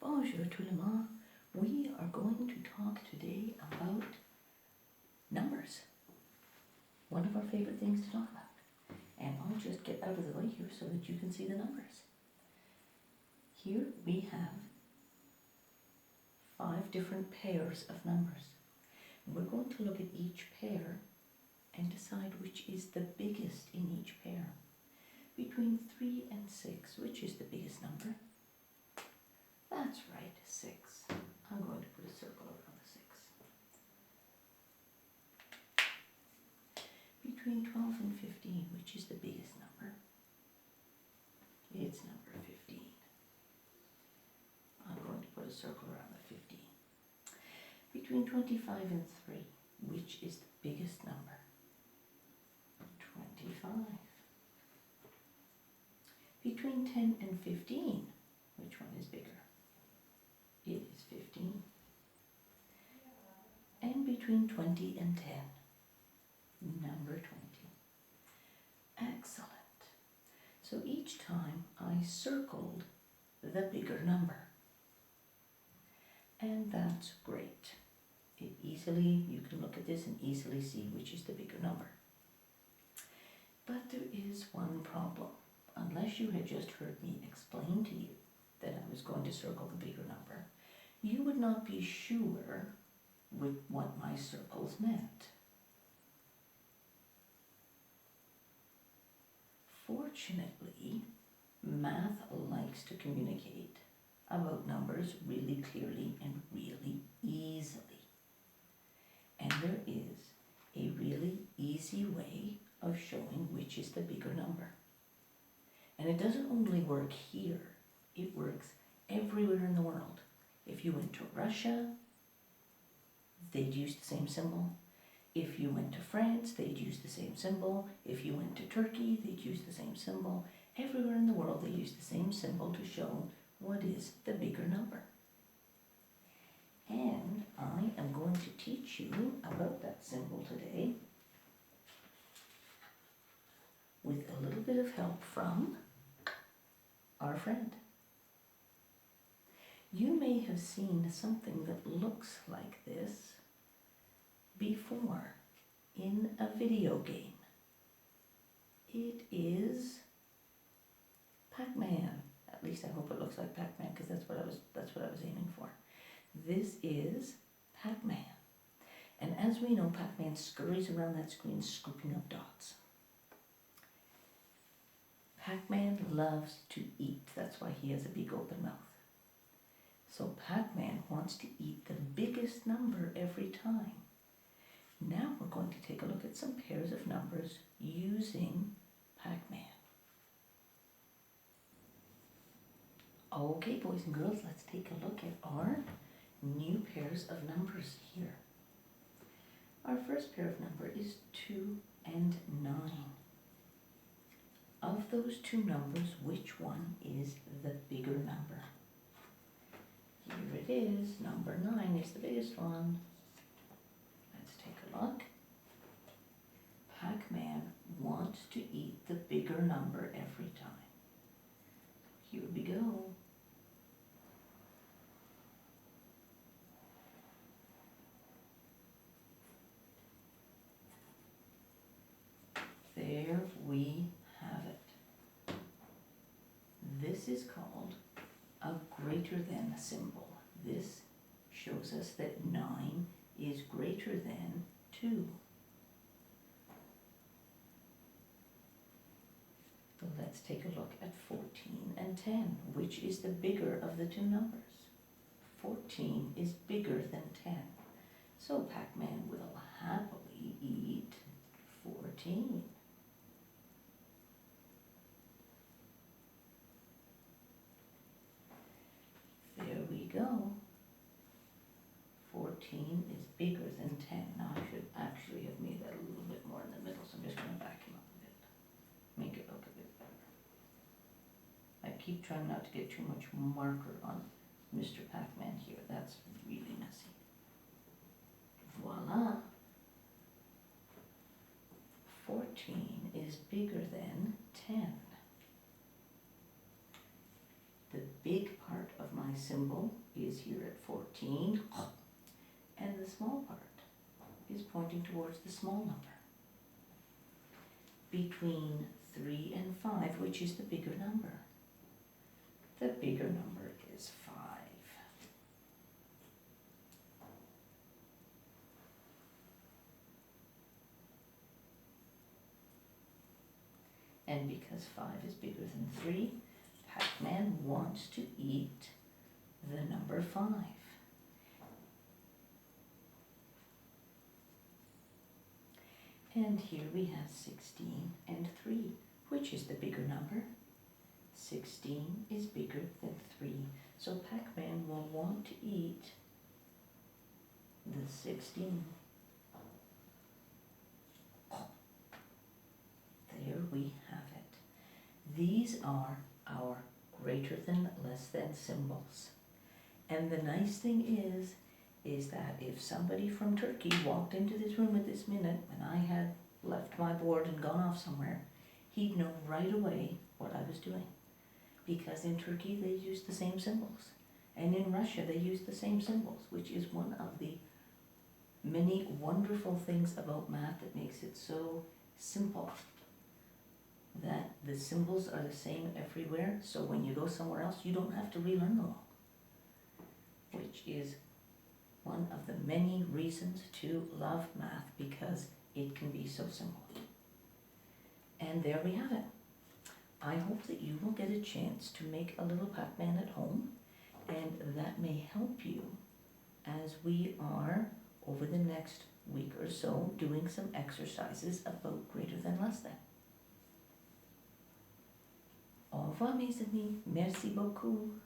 Bonjour tout le monde. We are going to talk today about numbers. One of our favorite things to talk about. And I'll just get out of the way here so that you can see the numbers. Here we have 5 different pairs of numbers. And we're going to look at each pair and decide which is the biggest in each pair. Between 3 and 6, which is the biggest number? That's right, 6. I'm going to put a circle around the 6. Between 12 and 15, which is the biggest number? It's number 15. I'm going to put a circle around the 15. Between 25 and 3, which is the biggest number? 25. Between 10 and 15, which one is bigger? It is 15. And between 20 and 10, number 20. Excellent. So each time I circled the bigger number. And that's great. You can look at this and easily see which is the bigger number. But there is one problem. Unless you had just heard me explain to you that I was going to circle the bigger number, you would not be sure with what my circles meant. Fortunately, math likes to communicate about numbers really clearly and really easily. And there is a really easy way of showing which is the bigger number. And it doesn't only work here, it works everywhere in the world. If you went to Russia, they'd use the same symbol. If you went to France, they'd use the same symbol. If you went to Turkey, they'd use the same symbol. Everywhere in the world, they use the same symbol to show what is the bigger number. And I am going to teach you about that symbol today with a little bit of help from our friend. You may have seen something that looks like this before in a video game. It is Pac-Man. At least I hope it looks like Pac-Man because that's what I was aiming for. This is Pac-Man. And as we know, Pac-Man scurries around that screen scooping up dots. Pac-Man loves to eat. That's why he has a big open mouth. So Pac-Man wants to eat the biggest number every time. Now we're going to take a look at some pairs of numbers using Pac-Man. Okay, boys and girls, let's take a look at our new pairs of numbers here. Our first pair of number is 2 and 9. Of those two numbers, which one is the bigger number? Here it is, number 9 is the biggest one. Let's take a look. Pac-Man wants to eat the bigger number every time. Here we go. There we have it. This is called a greater than symbol. This shows us that 9 is greater than 2. So let's take a look at 14 and 10. Which is the bigger of the two numbers? 14 is bigger than 10. So Pac-Man will happily eat 14. There we go. 14 is bigger than 10. Now I should actually have made that a little bit more in the middle, so I'm just going to back him up a bit. Make it look a bit better. I keep trying not to get too much marker on Mr. Pac-Man here. That's really messy. Voila. 14 is bigger than 10. The big part of my my symbol is here at 14, and the small part is pointing towards the small number. Between 3 and 5, which is the bigger number? The bigger number is 5. And because 5 is bigger than 3, Pac-Man wants to eat the number 5. And here we have 16 and 3. Which is the bigger number? 16 is bigger than 3. So Pac-Man will want to eat the 16. There we have it. These are our greater than, less than symbols. And the nice thing is that if somebody from Turkey walked into this room at this minute when I had left my board and gone off somewhere, he'd know right away what I was doing. Because in Turkey they use the same symbols. And in Russia they use the same symbols, which is one of the many wonderful things about math that makes it so simple. That the symbols are the same everywhere, so when you go somewhere else, you don't have to relearn them all. Which is one of the many reasons to love math, because it can be so simple. And there we have it. I hope that you will get a chance to make a little Pac-Man at home, and that may help you as we are, over the next week or so, doing some exercises about greater than, less than. Au revoir mes amis, merci beaucoup.